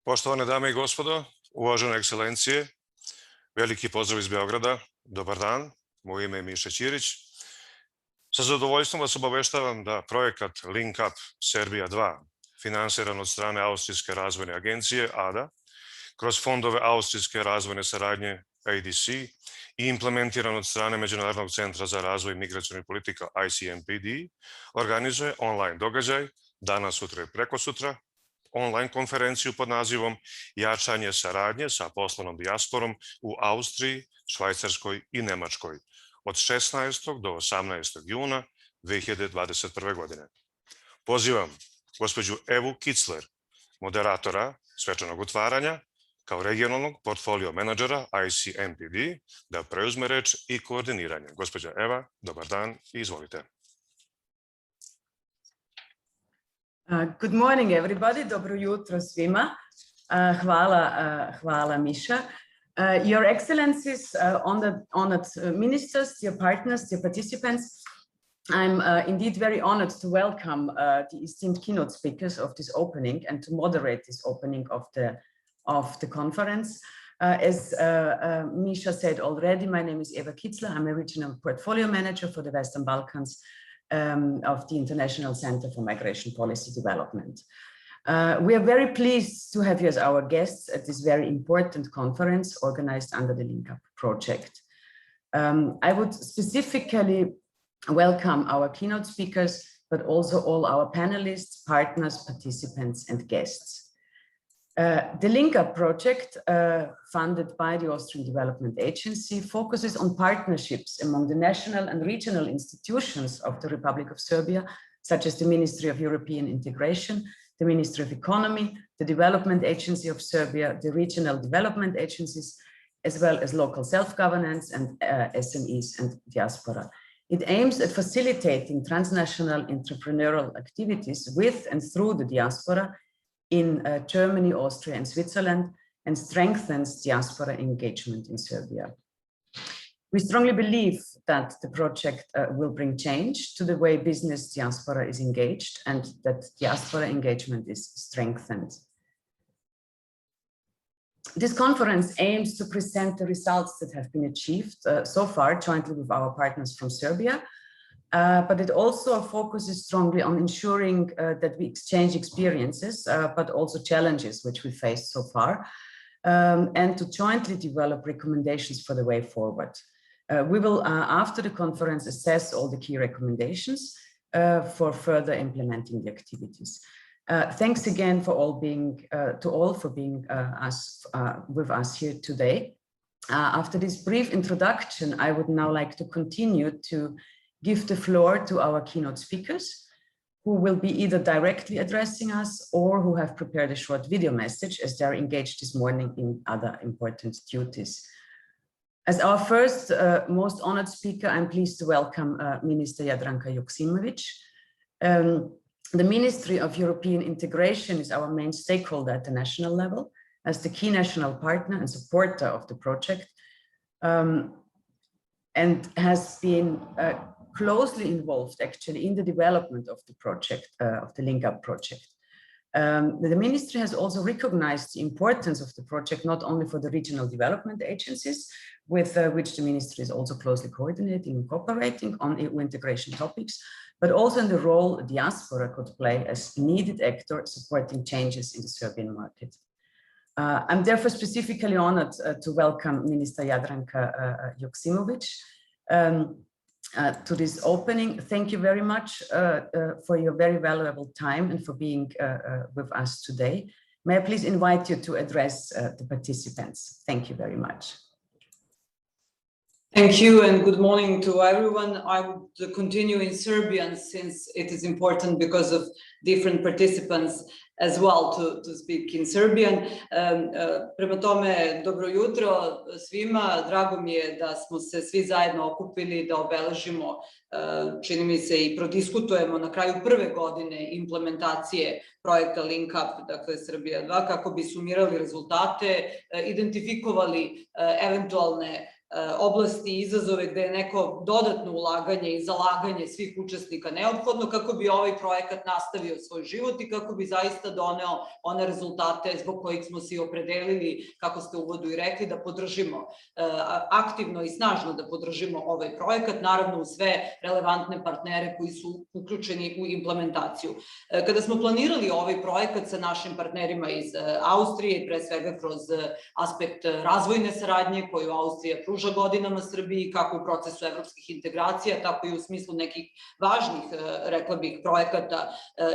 Poštovane dame i gospodo, uvažene ekscelencije, veliki pozdrav iz Beograda, dobar dan, moje ime je Miša Ćirić. Sa zadovoljstvom vas obaveštavam da projekat Link Up Serbia II, finansiran od strane Austrijske razvojne agencije ADA, kroz fondove Austrijske razvojne saradnje ADC i implementiran od strane Međunarodnog centra za razvoj migracionih politika ICMPD, organizuje online događaj, danas, sutra i prekosutra, online konferenciju pod nazivom Jačanje saradnje sa poslovnom dijasporom u Austriji, Švajcarskoj i Nemačkoj od 16. do 18. juna 2021. godine. Pozivam gospođu Evu Kicler, moderatora svečanog otvaranja, kao regionalnog portfolio menadžera ICMPD, da preuzme reč i koordiniranje. Gospođa Eva, dobar dan i izvolite. Good morning, everybody. Dobro jutro svima. Hvala Miša. Your Excellencies, honored ministers, your partners, your participants, I'm indeed very honored to welcome the esteemed keynote speakers of this opening and to moderate this opening of the conference. As Misha said already, my name is Eva Kicler. I'm a regional portfolio manager for the Western Balkans of the International Center for Migration Policy Development. We are very pleased to have you as our guests at this very important conference organized under the Link Up project. I would specifically welcome our keynote speakers, but also all our panelists, partners, participants, and guests. The Link Up project, funded by the Austrian Development Agency, focuses on partnerships among the national and regional institutions of the Republic of Serbia, such as the Ministry of European Integration, the Ministry of Economy, the Development Agency of Serbia, the regional development agencies, as well as local self-governance and SMEs and diaspora. It aims at facilitating transnational entrepreneurial activities with and through the diaspora in Germany, Austria, and Switzerland, and strengthens diaspora engagement in Serbia. We strongly believe that the project will bring change to the way business diaspora is engaged and that diaspora engagement is strengthened. This conference aims to present the results that have been achieved so far jointly with our partners from Serbia, but it also focuses strongly on ensuring that we exchange experiences, but also challenges which we faced so far, and to jointly develop recommendations for the way forward. We will, after the conference, assess all the key recommendations for further implementing the activities. Thanks again for all being with us here today. After this brief introduction, I would now like to continue to give the floor to our keynote speakers, who will be either directly addressing us or who have prepared a short video message as they are engaged this morning in other important duties. As our first most honored speaker, I'm pleased to welcome Minister Jadranka Joksimović. The Ministry of European Integration is our main stakeholder at the national level as the key national partner and supporter of the project, and has been closely involved actually in the development of the project, of the Link Up project. The ministry has also recognized the importance of the project, not only for the regional development agencies, with which the ministry is also closely coordinating and cooperating on EU integration topics, but also in the role diaspora could play as needed actor supporting changes in the Serbian market. I'm therefore specifically honored to welcome Minister Jadranka Joksimović to this opening. Thank you very much for your very valuable time and for being with us today. May I please invite you to address the participants. Thank you very much. Thank you and good morning to everyone. I would continue in Serbian since it is important because of different participants as well to speak in Serbian. Prema tome, dobro jutro svima. Drago mi je da smo se svi zajedno okupili da obeležimo, čini mi se, i prodiskutujemo na kraju prve godine implementacije projekta Link Up, dakle Serbia II, kako bi sumirali rezultate, identifikovali eventualne oblasti i izazove gde je neko dodatno ulaganje i zalaganje svih učesnika neophodno kako bi ovaj projekat nastavio svoj život i kako bi zaista doneo one rezultate zbog kojih smo se i opredelili, kako ste u uvodu i rekli, da podržimo aktivno i snažno da podržimo ovaj projekat, naravno uz sve relevantne partnere koji su uključeni u implementaciju. Kada smo planirali ovaj projekat sa našim partnerima iz Austrije, pre svega kroz aspekt razvojne saradnje koju Austrija pruža godinama Srbiji, kako u procesu evropskih integracija, tako i u smislu nekih važnih, rekla bih, projekata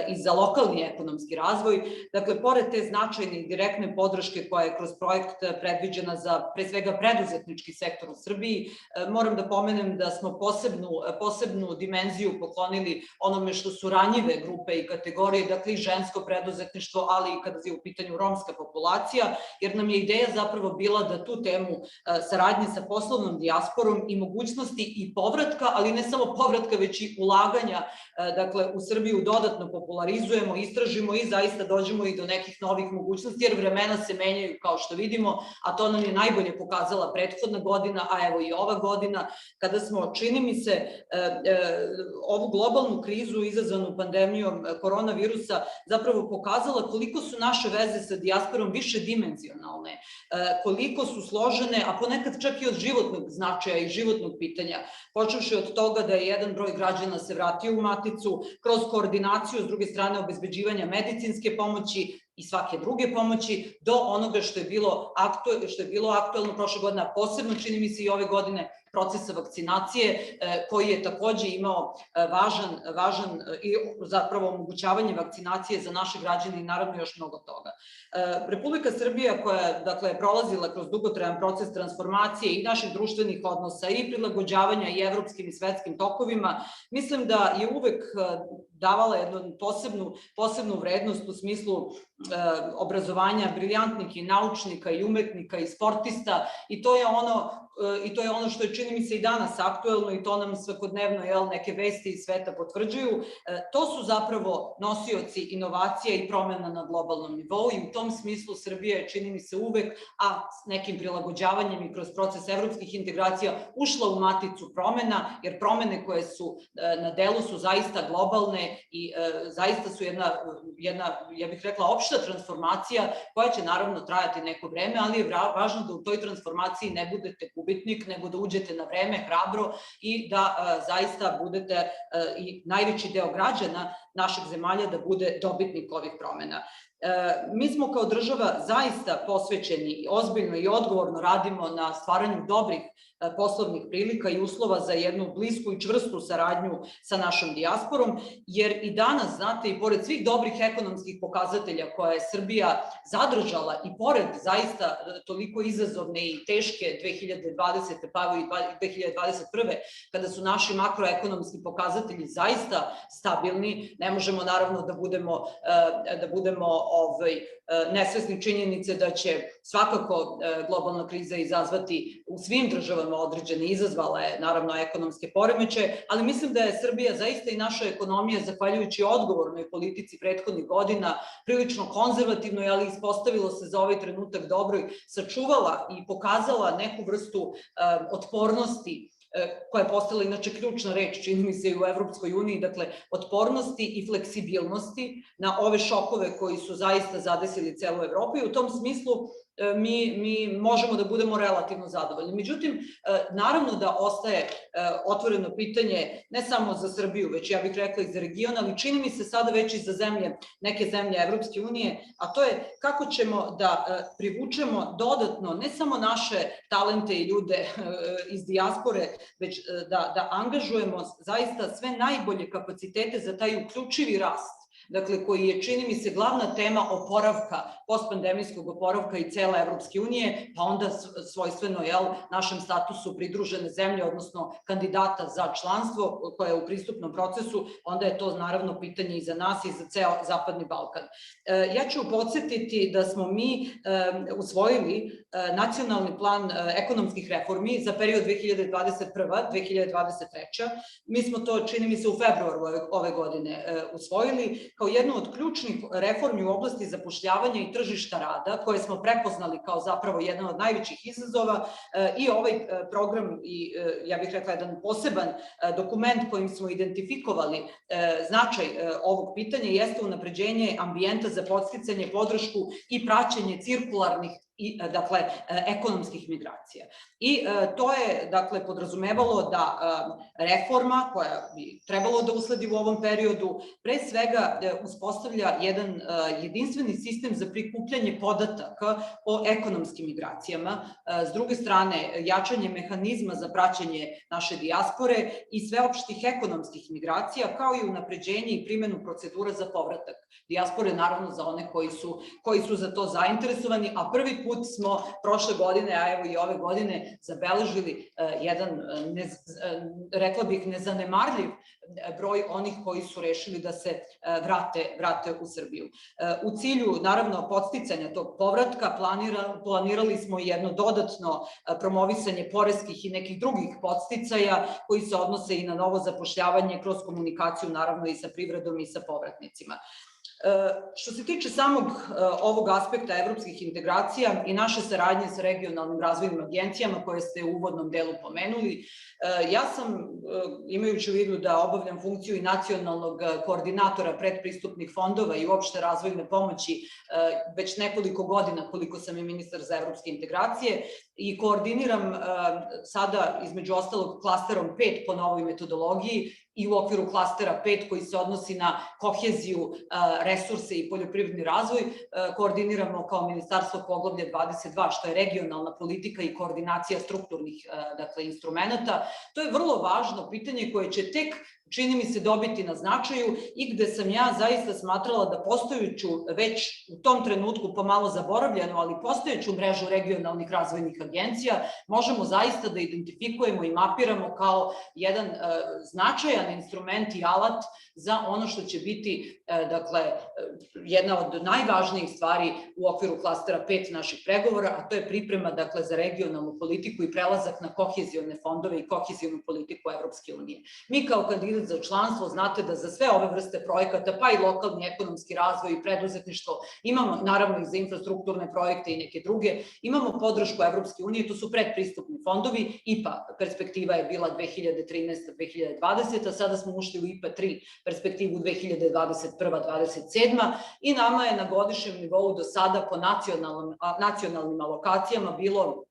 i za lokalni ekonomski razvoj. Dakle, pored te značajne i direktne podrške koja je kroz projekt predviđena za pre svega preduzetnički sektor u Srbiji, moram da pomenem da smo posebnu dimenziju poklonili onome što su ranjive grupe i kategorije, dakle i žensko preduzetništvo, ali i kada je u pitanju romska populacija, jer nam je ideja zapravo bila da tu temu saradnje sa poslovnom dijasporom i mogućnosti i povratka, ali ne samo povratka, već i ulaganja, dakle u Srbiju dodatno popularizujemo, istražimo i zaista dođemo i do nekih novih mogućnosti, jer vremena se menjaju kao što vidimo, a to nam je najbolje pokazala prethodna godina, a evo i ova godina, kada smo, čini mi se, ovu globalnu krizu izazvanu pandemijom koronavirusa zapravo pokazala koliko su naše veze sa dijasporom više dimenzionalne, koliko su složene, a ponekad čak i od životnog značaja i životnog pitanja, počevši od toga da je jedan broj građana se vratio u maticu, kroz koordinaciju, s druge strane, obezbeđivanja medicinske pomoći i svake druge pomoći, do onoga što je bilo aktuelno prošle godine, a posebno, čini mi se, i ove godine, procesa vakcinacije, koji je takođe imao važan i zapravo omogućavanje vakcinacije za naše građane i naravno još mnogo toga. Republika Srbija, koja je prolazila kroz dugotrajan proces transformacije i naših društvenih odnosa i prilagođavanja i evropskim i svetskim tokovima, mislim da je uvek davala jednu posebnu vrednost u smislu obrazovanja briljantnih i naučnika i umetnika i sportista, i to je ono što je, čini mi se, i danas aktuelno, i to nam svakodnevno neke vesti iz sveta potvrđuju. To su zapravo nosioci inovacija i promena na globalnom nivou i u tom smislu Srbija je, čini mi se, uvek, a s nekim prilagođavanjem i kroz proces evropskih integracija, ušla u maticu promena, jer promene koje su na delu su zaista globalne i zaista su jedna, ja bih rekla, opšta transformacija koja će naravno trajati neko vreme, ali je važno da u toj transformaciji ne budete gubitnik, nego da uđete na vreme, hrabro, i da zaista budete i najveći deo građana naših zemalja da bude dobitnik ovih promena. Mi smo kao država zaista posvećeni, ozbiljno i odgovorno radimo na stvaranju dobrih poslovnih prilika i uslova za jednu blisku i čvrstu saradnju sa našom dijasporom, jer i danas, znate, i pored svih dobrih ekonomskih pokazatelja koje je Srbija zadržala i pored zaista toliko izazovne i teške 2020. pa i 2021. kada su naši makroekonomski pokazatelji zaista stabilni, ne možemo naravno da budemo nesvesni činjenice da će svakako globalna kriza izazvati u svim državama određene, izazvala je naravno ekonomske poremećaje, ali mislim da je Srbija zaista i naša ekonomija, zahvaljujući odgovornoj politici prethodnih godina, prilično konzervativnoj, ali ispostavilo se za ovaj trenutak dobroj, sačuvala i pokazala neku vrstu otpornosti, koja je postala inače ključna reč, čini mi se, i u Evropskoj uniji, dakle, otpornosti i fleksibilnosti na ove šokove koji su zaista zadesili celu Evropu, i u tom smislu mi možemo da budemo relativno zadovoljni. Međutim, naravno da ostaje otvoreno pitanje ne samo za Srbiju, već ja bih rekla i za region, ali čini mi se sada već i za neke zemlje Evropske unije, a to je kako ćemo da privučemo dodatno ne samo naše talente i ljude iz dijaspore, već da angažujemo zaista sve najbolje kapacitete za taj uključivi rast, dakle, koji je, čini mi se, glavna tema oporavka, postpandemijskog oporavka i cele Evropske unije, pa onda svojstveno našem statusu pridružene zemlje, odnosno kandidata za članstvo koje je u pristupnom procesu, onda je to naravno pitanje i za nas i za ceo Zapadni Balkan. Ja ću podsetiti da smo mi usvojili nacionalni plan ekonomskih reformi za period 2021-2023. Mi smo to, čini mi se, u februaru ove godine usvojili, kao jednu od ključnih reformi u oblasti zapošljavanja i tržišta rada, koje smo prepoznali kao zapravo jedan od najvećih izazova, i ovaj program, i ja bih rekla jedan poseban dokument kojim smo identifikovali značaj ovog pitanja, jeste unapređenje ambijenta za podsticanje, podršku i praćenje cirkularnih i, dakle, ekonomskih migracija. I to je, dakle, podrazumevalo da reforma koja bi trebalo da usledi u ovom periodu pre svega uspostavlja jedan jedinstveni sistem za prikupljanje podataka o ekonomskim migracijama, s druge strane jačanje mehanizma za praćenje naše dijaspore i sveopštih ekonomskih migracija, kao i unapređenje i primenu procedura za povratak dijaspore, naravno za one koji su za to zainteresovani, a prvi put smo prošle godine, a evo i ove godine, zabeležili jedan, rekla bih, nezanemarljiv broj onih koji su rešili da se vrate u Srbiju. U cilju, naravno, podsticanja tog povratka planirali smo jedno dodatno promovisanje poreskih i nekih drugih podsticaja koji se odnose i na novo zapošljavanje kroz komunikaciju, naravno, i sa privredom i sa povratnicima. Što se tiče samog ovog aspekta evropskih integracija i naše saradnje sa regionalnim razvojnim agencijama koje ste u uvodnom delu pomenuli, ja sam, imajući u vidu da obavljam funkciju i nacionalnog koordinatora predpristupnih fondova i uopšte razvojne pomoći već nekoliko godina koliko sam i ministar za evropske integracije, i koordiniram sada između ostalog klasterom 5 po novoj metodologiji i u okviru klastera 5 koji se odnosi na koheziju, resurse i poljoprivredni razvoj, koordiniramo kao ministarstvo poglavlje 22, što je regionalna politika i koordinacija strukturnih, dakle, instrumenta. To je vrlo važno pitanje koje će tek, čini mi se, dobiti na značaju i gde sam ja zaista smatrala da postojeću, već u tom trenutku pomalo zaboravljenu, ali postojeću mrežu regionalnih razvojnih agencija možemo zaista da identifikujemo i mapiramo kao jedan značajan instrument i alat za ono što će biti, dakle, jedna od najvažnijih stvari u okviru klastera 5 naših pregovora, a to je priprema, dakle, za regionalnu politiku i prelazak na kohezione fondove i kohezijonu politiku Evropske unije. Mi kao kandidat za članstvo, znate da za sve ove vrste projekata, pa i lokalni ekonomski razvoj i preduzetništvo, imamo naravno i za infrastrukturne projekte i neke druge, imamo podršku Evropske unije, to su predpristupni fondovi, IPA perspektiva je bila 2013-2020, sada smo ušli u IPA 3 perspektivu 2021-2027 i nama je na godišnjem nivou do sada po nacionalnim alokacijama bilo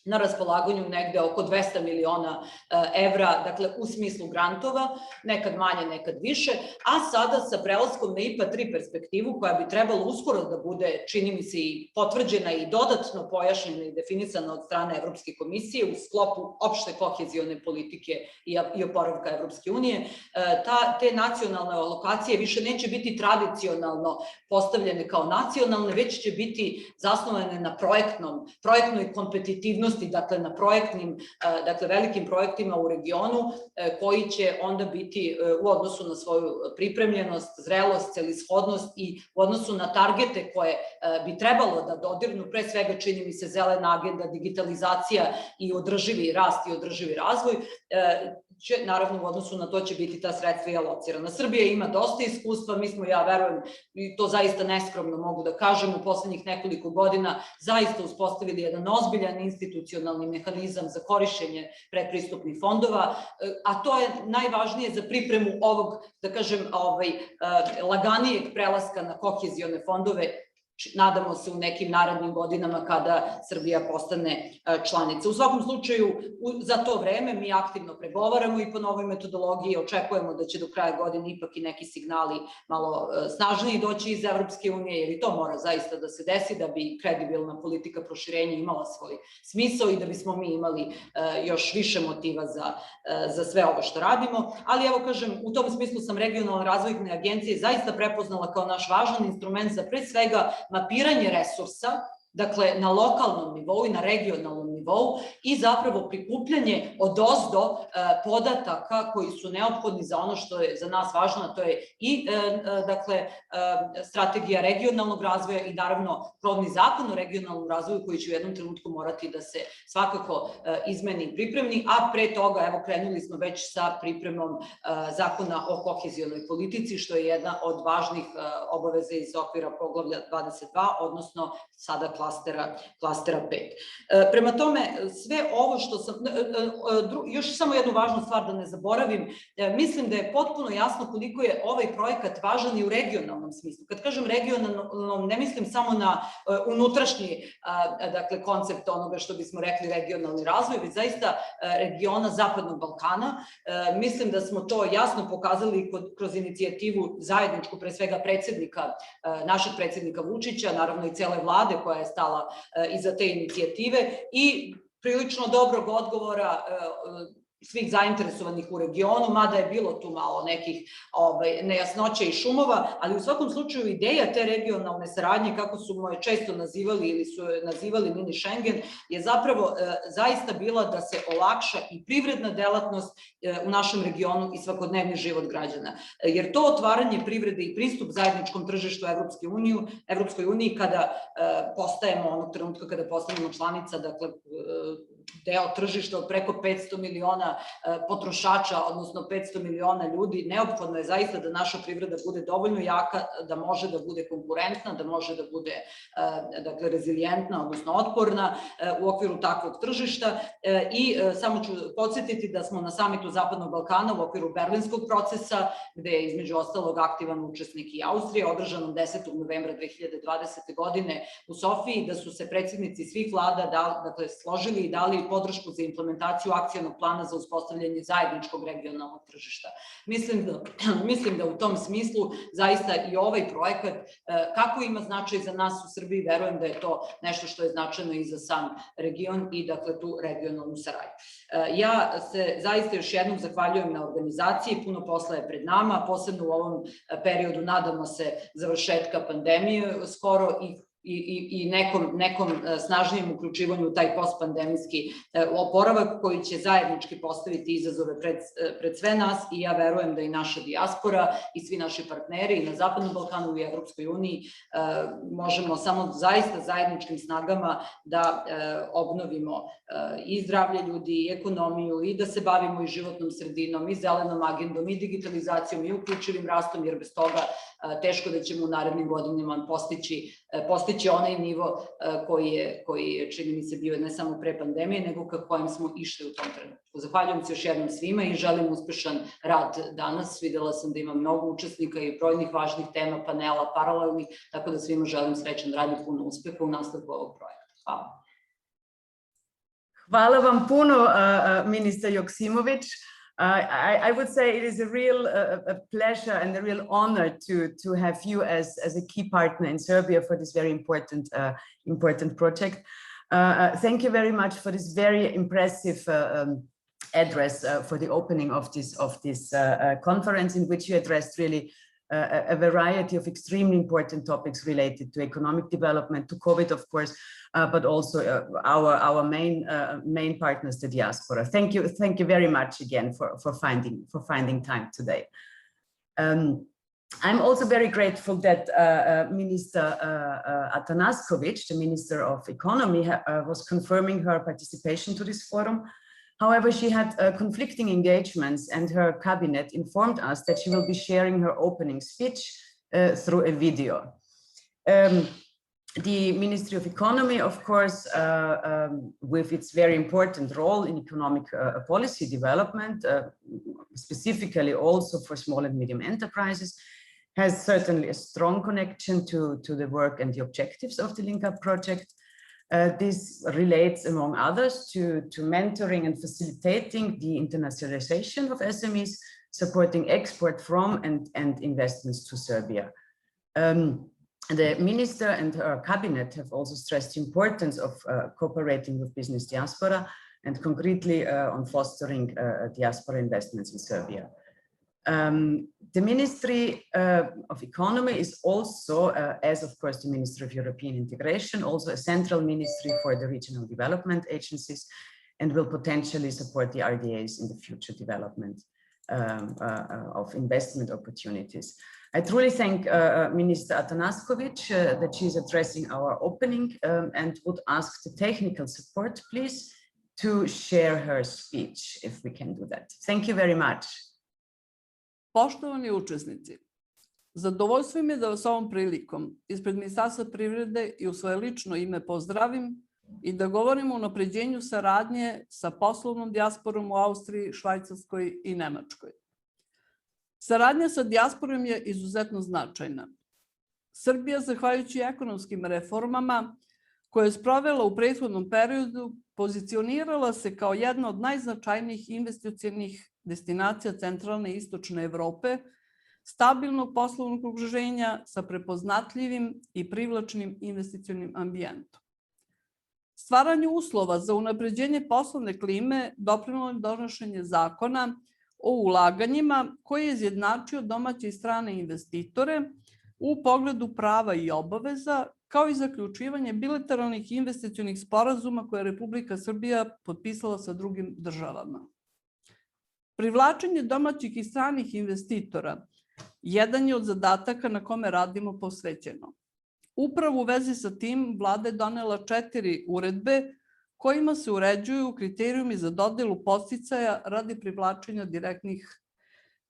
na raspolaganju negde oko 200 miliona evra, dakle u smislu grantova, nekad manje, nekad više, a sada sa prelaskom na IPA 3 perspektivu, koja bi trebalo uskoro da bude, čini mi se, i potvrđena i dodatno pojašnjena i definisana od strane Evropske komisije u sklopu opšte kohezione politike i oporavka Evropske unije, te nacionalne alokacije više neće biti tradicionalno postavljene kao nacionalne, već će biti zasnovane na projektnoj kompetitivnosti, dakle na projektnim, dakle velikim projektima u regionu koji će onda biti u odnosu na svoju pripremljenost, zrelost, celishodnost i u odnosu na targete koje bi trebalo da dodirnu, pre svega čini mi se zelena agenda, digitalizacija i održivi rast i održivi razvoj, naravno u odnosu na to će biti ta sredstva i alocirana. Srbija ima dosta iskustva, mi smo, ja verujem, i to zaista neskromno mogu da kažem, u poslednjih nekoliko godina zaista uspostavili jedan ozbiljan institucionalni mehanizam za korišćenje predpristupnih fondova, a to je najvažnije za pripremu ovog, da kažem, laganijeg prelaska na kohezione fondove, nadamo se u nekim narednim godinama kada Srbija postane članica. U svakom slučaju, za to vreme mi aktivno pregovaramo i po novoj metodologiji, očekujemo da će do kraja godine ipak i neki signali malo snažniji doći iz Evropske unije, jer i to mora zaista da se desi da bi kredibilna politika proširenja imala svoj smisao i da bismo mi imali još više motiva za sve ovo što radimo. Ali evo kažem, u tom smislu sam regionalne razvojne agencije zaista prepoznala kao naš važan instrument za pre svega mapiranje resursa, dakle na lokalnom nivou i na regionalnom nivou i zapravo prikupljanje odozdo podataka koji su neophodni za ono što je za nas važno, a to je i dakle strategija regionalnog razvoja i naravno krovni zakon o regionalnom razvoju koji će u jednom trenutku morati da se svakako izmeni i pripremi, a pre toga evo krenuli smo već sa pripremom zakona o kohezionoj politici, što je jedna od važnih obaveza iz okvira poglavlja 22, odnosno sada klastera 5. Prema tome, sve ovo što sam, još samo jednu važnu stvar da ne zaboravim, mislim da je potpuno jasno koliko je ovaj projekat važan i u regionalnom smislu. Kad kažem regionalnom, ne mislim samo na unutrašnji dakle, koncept onoga što bismo rekli regionalni razvoj, već zaista regiona Zapadnog Balkana. Mislim da smo to jasno pokazali kroz inicijativu zajedničku, pre svega našeg predsjednika Vučića, naravno i cele vlade koja je stala iza te inicijative i prilično dobrog odgovora svih zainteresovanih u regionu, mada je bilo tu malo nekih nejasnoća i šumova, ali u svakom slučaju ideja te regionalne saradnje, kako su moje često nazivali ili su nazivali mini Schengen, je zapravo zaista bila da se olakša i privredna delatnost u našem regionu i svakodnevni život građana. Jer to otvaranje privrede i pristup zajedničkom tržištu Evropskoj uniji kada postajemo, onog trenutka kada postanemo članica, dakle deo tržišta od preko 500 miliona potrošača, odnosno 500 miliona ljudi, neophodno je zaista da naša privreda bude dovoljno jaka, da može da bude konkurentna, da može da bude dakle, rezilijentna, odnosno otporna u okviru takvog tržišta. I samo ću podsjetiti da smo na samitu Zapadnog Balkana u okviru berlinskog procesa, gde je između ostalog aktivan učesnik i Austrija, održanom 10. novembra 2020. godine u Sofiji, da su se predsjednici svih vlada složili i dali podršku za implementaciju akcionog plana za uspostavljanje zajedničkog regionalnog tržišta. Mislim da u tom smislu zaista i ovaj projekat, kako ima značaj za nas u Srbiji, verujem da je to nešto što je značajno i za sam region i dakle tu regionalnu saradnju. Ja se zaista još jednom zahvaljujem na organizaciji, puno posla je pred nama, posebno u ovom periodu nadamo se završetka pandemije skoro i nekom snažnijem uključivanju u taj postpandemijski oporavak koji će zajednički postaviti izazove pred sve nas i ja verujem da i naša dijaspora i svi naši partneri i na Zapadnom Balkanu i Evropskoj uniji možemo samo zaista zajedničkim snagama da obnovimo i zdravlje ljudi i ekonomiju i da se bavimo i životnom sredinom i zelenom agendom i digitalizacijom i uključivim rastom, jer bez toga teško da ćemo u narednim godinama postići onaj nivo koji je, čini mi se, bio ne samo pre pandemije, nego ka kojem smo išli u tom trenutku. Zahvaljujem se još jednom svima i želim uspešan rad danas. Videla sam da ima mnogo učesnika i brojnih važnih tema, panela, paralelnih, tako da svima želim srećan rad i puno uspeha u nastavku ovog projekta. Hvala. Hvala vam puno, ministar Joksimović. I would say it is a real pleasure and a real honor to have you as a key partner in Serbia for this very important project. Thank you very much for this very impressive address for the opening of this conference, in which you addressed really a variety of extremely important topics related to economic development, to COVID, of course, but also our main partners, the diaspora. Thank you very much again for finding time today. I'm also very grateful that Minister Atanasković, the Minister of Economy, was confirming her participation to this forum. However, she had conflicting engagements, and her cabinet informed us that she will be sharing her opening speech through a video. The Ministry of Economy, of course, with its very important role in economic policy development, specifically also for small and medium enterprises, has certainly a strong connection to the work and the objectives of the Link Up project. This relates, among others, to mentoring and facilitating the internationalization of SMEs, supporting export from and investments to Serbia. The minister and her cabinet have also stressed the importance of cooperating with business diaspora and concretely on fostering diaspora investments in Serbia. The Ministry of Economy is also, as of course the Ministry of European Integration, also a central ministry for the regional development agencies, and will potentially support the RDAs in the future development of investment opportunities. I truly thank Minister Atanasković that she is addressing our opening and would ask the technical support, please, to share her speech, if we can do that. Thank you very much. Poštovani učesnici, zadovoljstvo mi je da vas ovom prilikom ispred Ministarstva privrede i u svoje lično ime pozdravim i da govorimo o unapređenju saradnje sa poslovnom dijasporom u Austriji, Švajcarskoj i Nemačkoj. Saradnja sa dijasporom je izuzetno značajna. Srbija, zahvaljujući ekonomskim reformama koje je sprovela u prethodnom periodu, pozicionirala se kao jedna od najznačajnijih investicionih destinacija centralne i istočne Evrope, stabilnog poslovnog okruženja sa prepoznatljivim i privlačnim investicionim ambijentom. Stvaranju uslova za unapređenje poslovne klime doprinelo je donošenje zakona o ulaganjima koji je izjednačio domaće i strane investitore u pogledu prava i obaveza, kao i zaključivanje bilateralnih investicionih sporazuma koje je Republika Srbija potpisala sa drugim državama. Privlačenje domaćih i stranih investitora jedan je od zadataka na kome radimo posvećeno. Upravo u vezi sa tim, Vlada je donela 4 uredbe kojima se uređuju kriterijumi za dodelu podsticaja radi privlačenja direktnih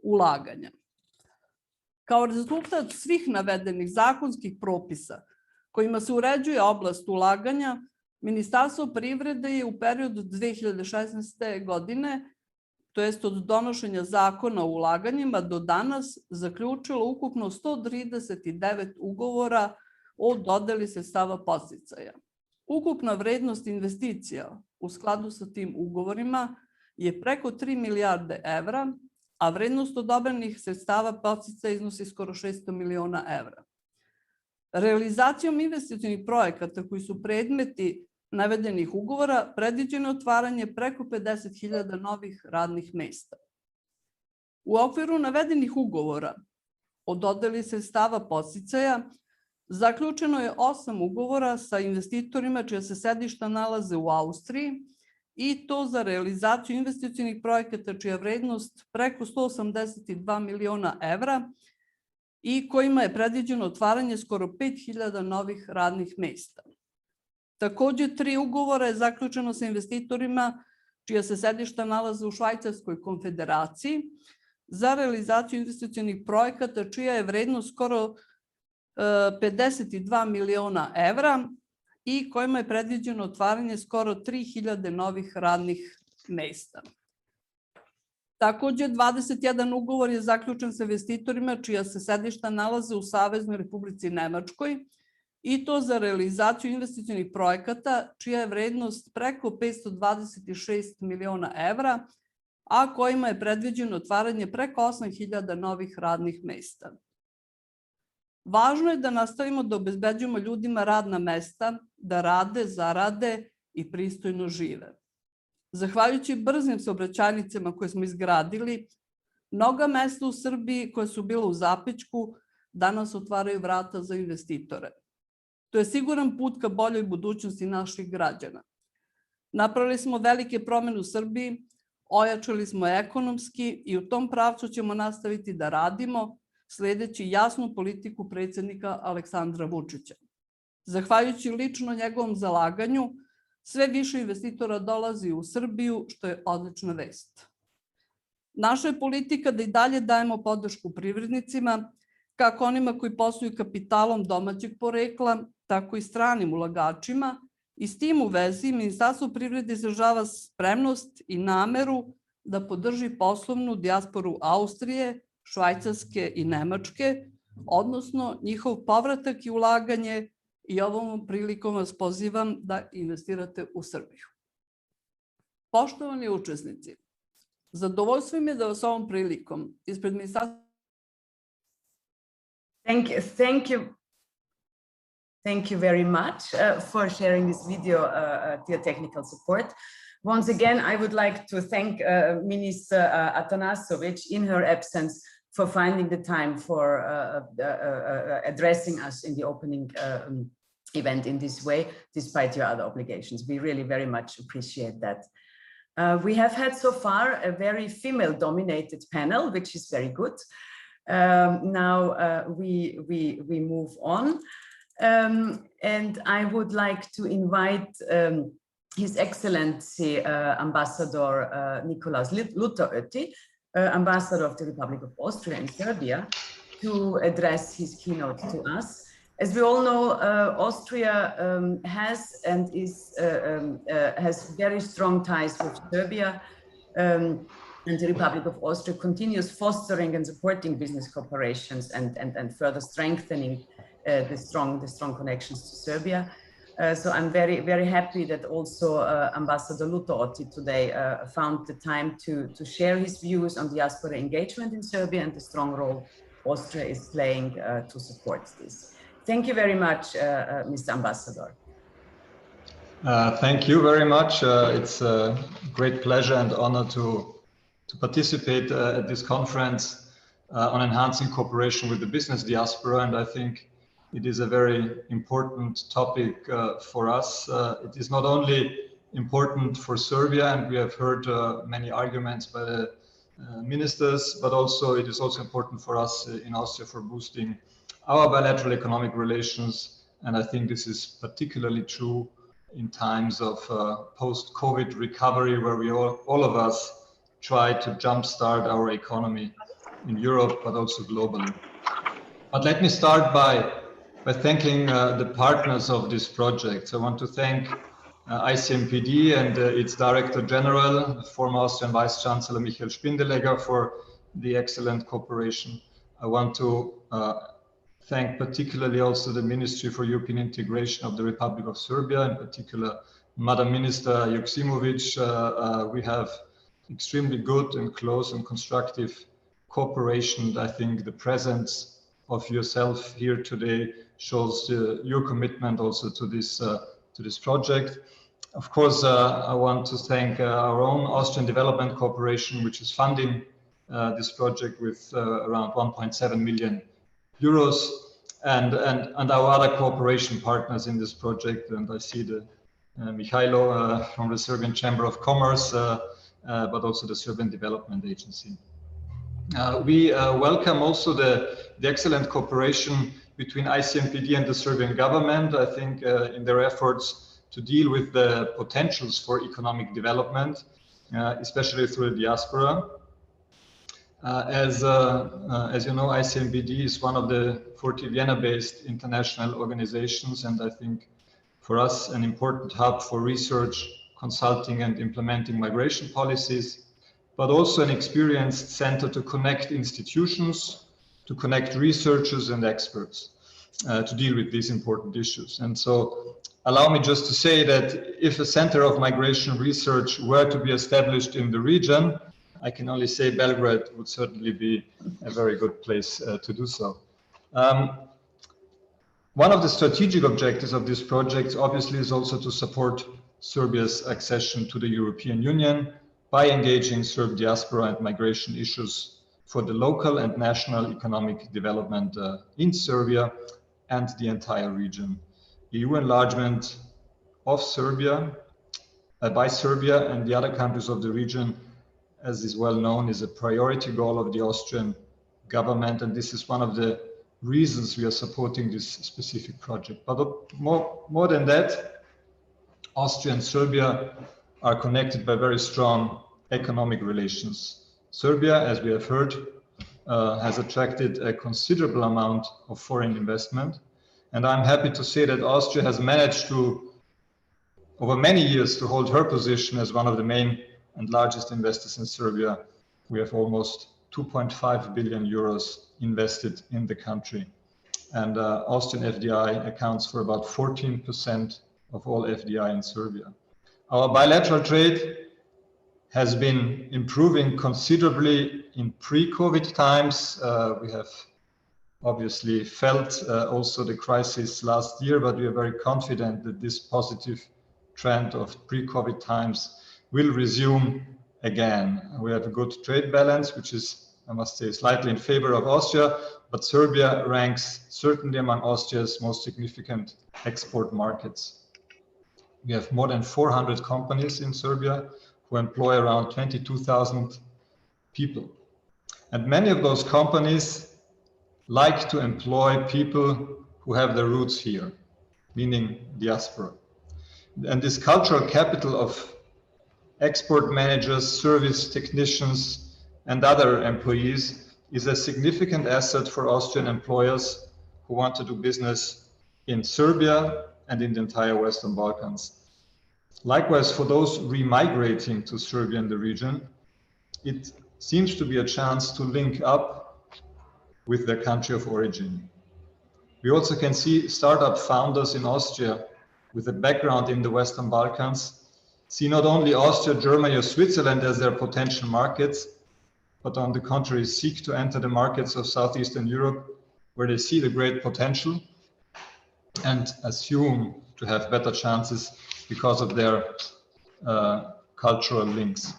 ulaganja. Kao rezultat svih navedenih zakonskih propisa kojima se uređuje oblast ulaganja, Ministarstvo privrede je u periodu 2016. godine, to jest od donošenja zakona o ulaganjima do danas, zaključilo ukupno 139 ugovora o dodeli sredstava podsticaja. Ukupna vrednost investicija u skladu sa tim ugovorima je preko 3 milijarde evra, a vrednost odobrenih sredstava podsticaja iznosi skoro 600 miliona evra. Realizacijom investicionih projekata koji su predmeti navedenih ugovora predviđeno je otvaranje preko 50.000 novih radnih mesta. U okviru navedenih ugovora o dodeli sredstava podsticaja zaključeno je 8 ugovora sa investitorima čija se sedišta nalaze u Austriji i to za realizaciju investicionih projekata čija vrednost preko 182 miliona evra i kojima je predviđeno otvaranje skoro 5.000 novih radnih mesta. Takođe, 3 ugovora je zaključeno sa investitorima čija se sedišta nalaze u Švajcarskoj konfederaciji za realizaciju investicionih projekata čija je vrednost skoro 52 miliona evra i kojima je predviđeno otvaranje skoro 3.000 novih radnih mesta. Takođe, 21 ugovor je zaključen sa investitorima čija se sedišta nalaze u Saveznoj Republici Nemačkoj i to za realizaciju investicionih projekata čija je vrednost preko 526 miliona evra, a kojima je predviđeno otvaranje preko 8.000 novih radnih mesta. Važno je da nastavimo da obezbeđujemo ljudima radna mesta, da rade, zarade i pristojno žive. Zahvaljujući brzim saobraćajnicama koje smo izgradili, mnoga mesta u Srbiji koja su bila u zapećku danas otvaraju vrata za investitore. To je siguran put ka boljoj budućnosti naših građana. Napravili smo velike promene u Srbiji, ojačali smo ekonomski i u tom pravcu ćemo nastaviti da radimo, sledeći jasnu politiku predsjednika Aleksandra Vučića. Zahvaljujući lično njegovom zalaganju, sve više investitora dolazi u Srbiju, što je odlična vest. Naša je politika da i dalje dajemo podršku privrednicima, kako onima koji posluju kapitalom domaćeg porekla, tako i stranim ulagačima, i s tim u vezi Ministarstvo privrede izražava spremnost i nameru da podrži poslovnu dijasporu Austrije, Švajcarske i Nemačke, odnosno njihov povratak i ulaganje, i ovom prilikom vas pozivam da investirate u Srbiju. Poštovani učesnici, zadovoljstvo mi je da vas ovom prilikom ispred Ministarstva... Thank you very much for sharing this video, dear technical support. Once again, I would like to thank Minister Atanasković in her absence for finding the time for addressing us in the opening event in this way, despite your other obligations. We really very much appreciate that. We have had so far a very female-dominated panel, which is very good. Now we move on. And I would like to invite His Excellency Ambassador Nikolaus Luteroti, Ambassador of the Republic of Austria and Serbia, to address his keynote to us. As we all know, Austria has and has very strong ties with Serbia, and the Republic of Austria continues fostering and supporting business cooperations and further strengthening the strong connections to Serbia. So I'm very happy that also Ambassador Luteroti today found the time to share his views on diaspora engagement in Serbia and the strong role Austria is playing to support this. Thank you very much, Mr. Ambassador. Thank you very much. It's a great pleasure and honor to participate at this conference on enhancing cooperation with the business diaspora, and I think it is a very important topic for us. It is not only important for Serbia, and we have heard many arguments by the ministers, but also it is also important for us in Austria for boosting our bilateral economic relations. And I think this is particularly true in times of post-COVID recovery, where we all of us try to jumpstart our economy in Europe, but also globally. But let me start by thanking the partners of this project. So I want to thank ICMPD and its Director General, the former Austrian Vice Chancellor Mihael Špindeleger, for the excellent cooperation. I want to thank particularly also the Ministry for European Integration of the Republic of Serbia, in particular Madam Minister Joksimović. We have extremely good and close and constructive cooperation. I think the presence of yourself here today shows your commitment also to this project. Of course, I want to thank our own Austrian Development Corporation, which is funding this project with around 1.7 million euros, and our other cooperation partners in this project. And I see the Mihailo from the Serbian Chamber of Commerce, but also the Serbian Development Agency. We welcome also the excellent cooperation between ICMPD and the Serbian government, I think, in their efforts to deal with the potentials for economic development, especially through the diaspora. As you know, ICMPD is one of the 40 Vienna-based international organizations, and I think for us an important hub for research, consulting and implementing migration policies, but also an experienced center to connect institutions, to connect researchers and experts to deal with these important issues. And so allow me just to say that if a center of migration research were to be established in the region, I can only say Belgrade would certainly be a very good place to do so. One of the strategic objectives of this project obviously is also to support Serbia's accession to the European Union by engaging Serb diaspora and migration issues for the local and national economic development in Serbia and the entire region. EU enlargement of Serbia, by Serbia and the other countries of the region, as is well known, is a priority goal of the Austrian government, and this is one of the reasons we are supporting this specific project. But more than that, Austria and Serbia are connected by very strong economic relations. Serbia, as we have heard, has attracted a considerable amount of foreign investment, and I'm happy to say that Austria has managed to, over many years, to hold her position as one of the main and largest investors in Serbia. We have almost 2.5 billion euros invested in the country, and Austrian FDI accounts for about 14% of all FDI in Serbia. Our bilateral trade has been improving considerably in pre-COVID times. We have obviously felt also the crisis last year, but we are very confident that this positive trend of pre-COVID times will resume again. We have a good trade balance, which is, I must say, slightly in favor of Austria, but Serbia ranks certainly among Austria's most significant export markets. We have more than 400 companies in Serbia who employ around 22,000 people. And many of those companies like to employ people who have their roots here, meaning diaspora. And this cultural capital of export managers, service technicians, and other employees is a significant asset for Austrian employers who want to do business in Serbia and in the entire Western Balkans. Likewise, for those remigrating to Serbia and the region, it seems to be a chance to link up with their country of origin. We also can see startup founders in Austria with a background in the Western Balkans see not only Austria, Germany, or Switzerland as their potential markets, but on the contrary, seek to enter the markets of Southeastern Europe, where they see the great potential and assume to have better chances because of their cultural links.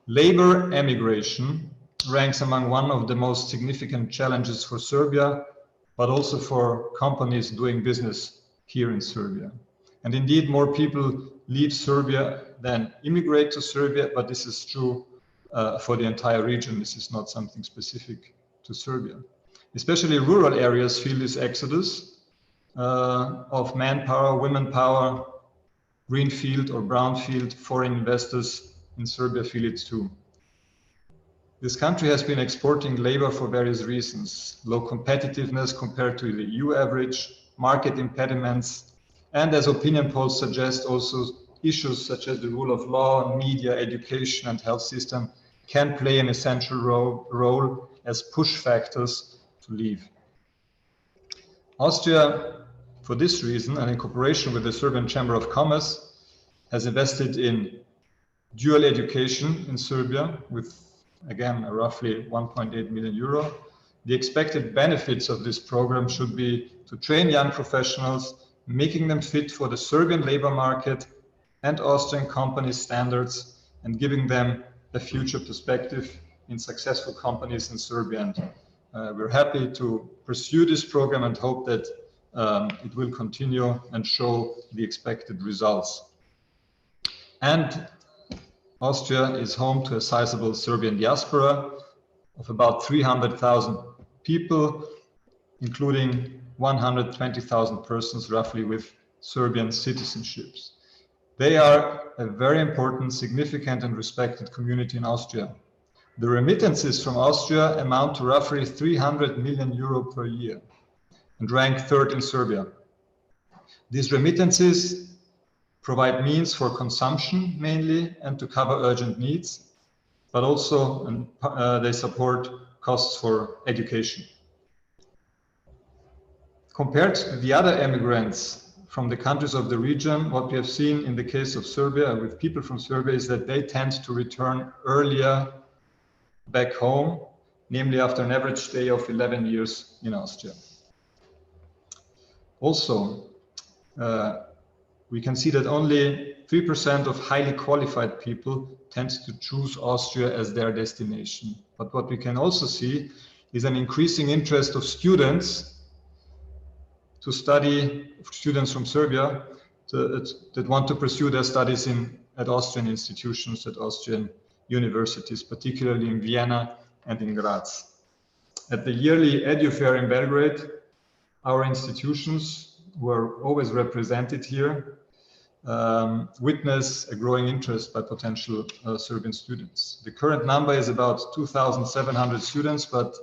Labor emigration ranks among one of the most significant challenges for Serbia, but also for companies doing business here in Serbia. And indeed, more people leave Serbia than immigrate to Serbia, but this is true for the entire region. This is not something specific to Serbia. Especially rural areas feel this exodus of manpower, women power, greenfield or brownfield. Foreign investors in Serbia feel it too. This country has been exporting labor for various reasons: low competitiveness compared to the EU average, market impediments, and as opinion polls suggest, also issues such as the rule of law, media, education, and health system can play an essential role as push factors to leave. Austria, for this reason, and in cooperation with the Serbian Chamber of Commerce, has invested in dual education in Serbia with, again, roughly 1.8 million euro. The expected benefits of this program should be to train young professionals, making them fit for the Serbian labor market and Austrian company standards, and giving them a future perspective in successful companies in Serbia. And we're happy to pursue this program and hope that it will continue and show the expected results. And Austria is home to a sizable Serbian diaspora of about 300,000 people, including 120,000 persons roughly with Serbian citizenships. They are a very important, significant, and respected community in Austria. The remittances from Austria amount to roughly 300 million euro per year and rank third in Serbia. These remittances provide means for consumption mainly and to cover urgent needs, but also they support costs for education. Compared to the other immigrants from the countries of the region, what we have seen in the case of Serbia with people from Serbia is that they tend to return earlier back home, namely after an average stay of 11 years in Austria. Also, we can see that only 3% of highly qualified people tend to choose Austria as their destination. But what we can also see is an increasing interest of students to study, students from Serbia that want to pursue their studies at Austrian institutions, at Austrian universities, particularly in Vienna and in Graz. At the yearly Edu Fair in Belgrade, our institutions were always represented here, witness a growing interest by potential Serbian students. The current number is about 2,700 students, but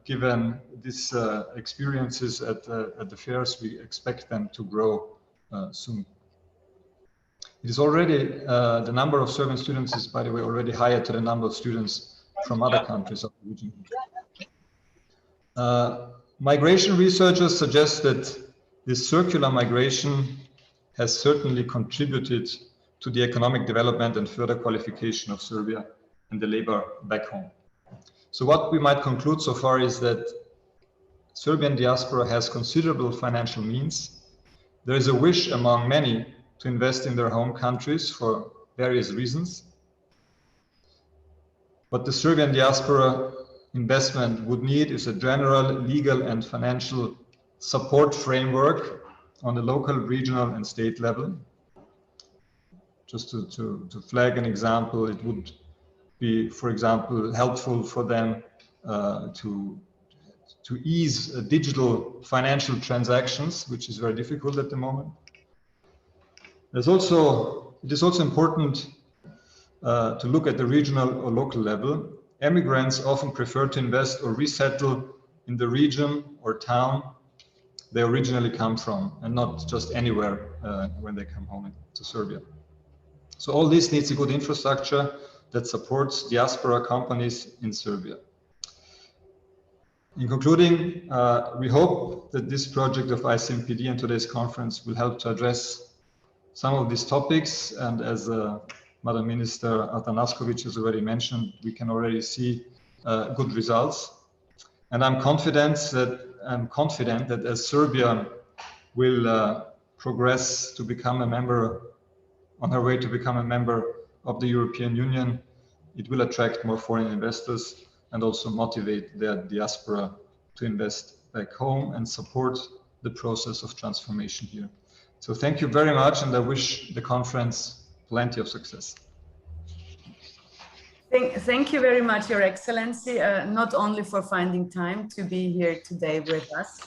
given these experiences at the fairs, we expect them to grow soon. It is already, the number of Serbian students is, by the way, already higher to the number of students from other countries of the region. Migration researchers suggest that this circular migration has certainly contributed to the economic development and further qualification of Serbia and the labor back home. So what we might conclude so far is that Serbian diaspora has considerable financial means. There is a wish among many to invest in their home countries for various reasons. What the Serbian diaspora investment would need is a general legal and financial support framework on the local, regional, and state level. Just to flag an example, it would be, for example, helpful for them to ease digital financial transactions, which is very difficult at the moment. It is also important to look at the regional or local level. Emigrants often prefer to invest or resettle in the region or town they originally come from, and not just anywhere when they come home to Serbia. So all this needs a good infrastructure that supports diaspora companies in Serbia. In concluding, we hope that this project of ICMPD and today's conference will help to address some of these topics, and as Madam Minister Atanasković has already mentioned, we can already see good results. And I'm confident that as Serbia will progress to become a member, on her way to become a member of the European Union, it will attract more foreign investors and also motivate their diaspora to invest back home and support the process of transformation here. So thank you very much, and I wish the conference plenty of success. Thank you very much, Your Excellency, not only for finding time to be here today with us,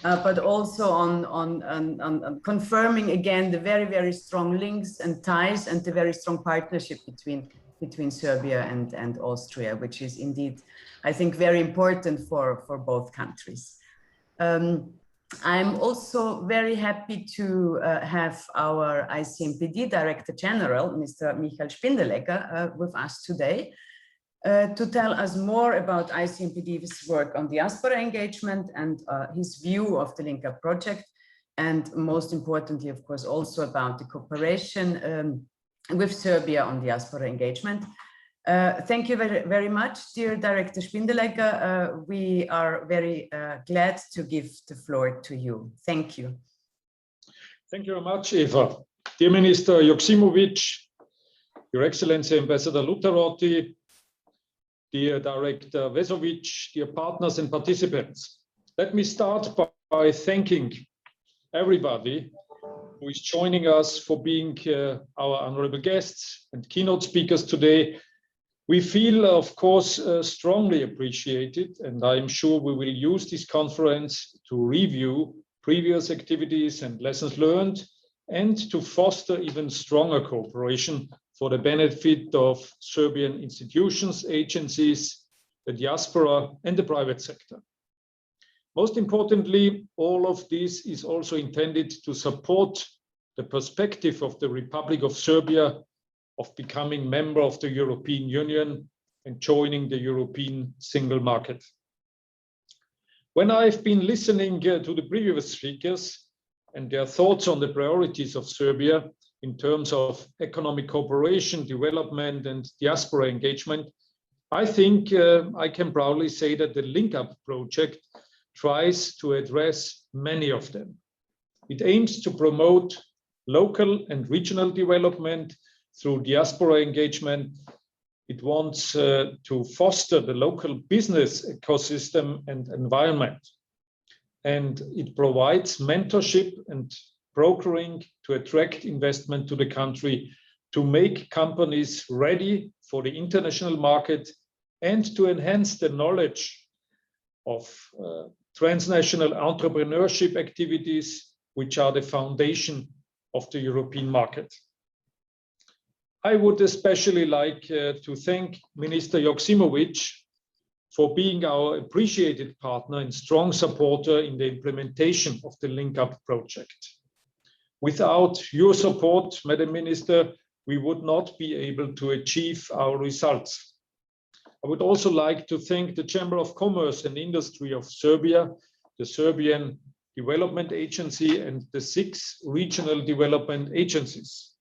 but also on confirming again the very, very strong links and ties and the very strong partnership between Serbia and Austria, which is indeed, I think, very important for both countries. I'm also very happy to have our ICMPD Director General, Mr. Mihael Špindeleger, with us today to tell us more about ICMPD's work on diaspora engagement and his view of the Link Up project, and most importantly, of course, also about the cooperation with Serbia on diaspora engagement. Thank you very, very much, dear Director Špindeleger. We are very glad to give the floor to you. Thank you. Thank you very much, Eva. Dear Minister Joksimović, Your Excellency Ambassador Luteroti, dear Director Vesović, dear partners and participants. Let me start by thanking everybody who is joining us for being our honorable guests and keynote speakers today. We feel, of course, strongly appreciated, and I'm sure we will use this conference to review previous activities and lessons learned, and to foster even stronger cooperation for the benefit of Serbian institutions, agencies, the diaspora, and the private sector. Most importantly, all of this is also intended to support the perspective of the Republic of Serbia of becoming member of the European Union and joining the European single market. When I've been listening to the previous speakers and their thoughts on the priorities of Serbia in terms of economic cooperation, development, and diaspora engagement, I think I can proudly say that the Link Up project tries to address many of them. It aims to promote local and regional development through diaspora engagement. It wants to foster the local business ecosystem and environment. And it provides mentorship and brokering to attract investment to the country, to make companies ready for the international market, and to enhance the knowledge of transnational entrepreneurship activities, which are the foundation of the European market. I would especially like to thank Minister Joksimović for being our appreciated partner and strong supporter in the implementation of the Link Up project. Without your support, Madam Minister, we would not be able to achieve our results. I would also like to thank the Chamber of Commerce and Industry of Serbia, the Serbian Development Agency, and the 6 regional development agencies.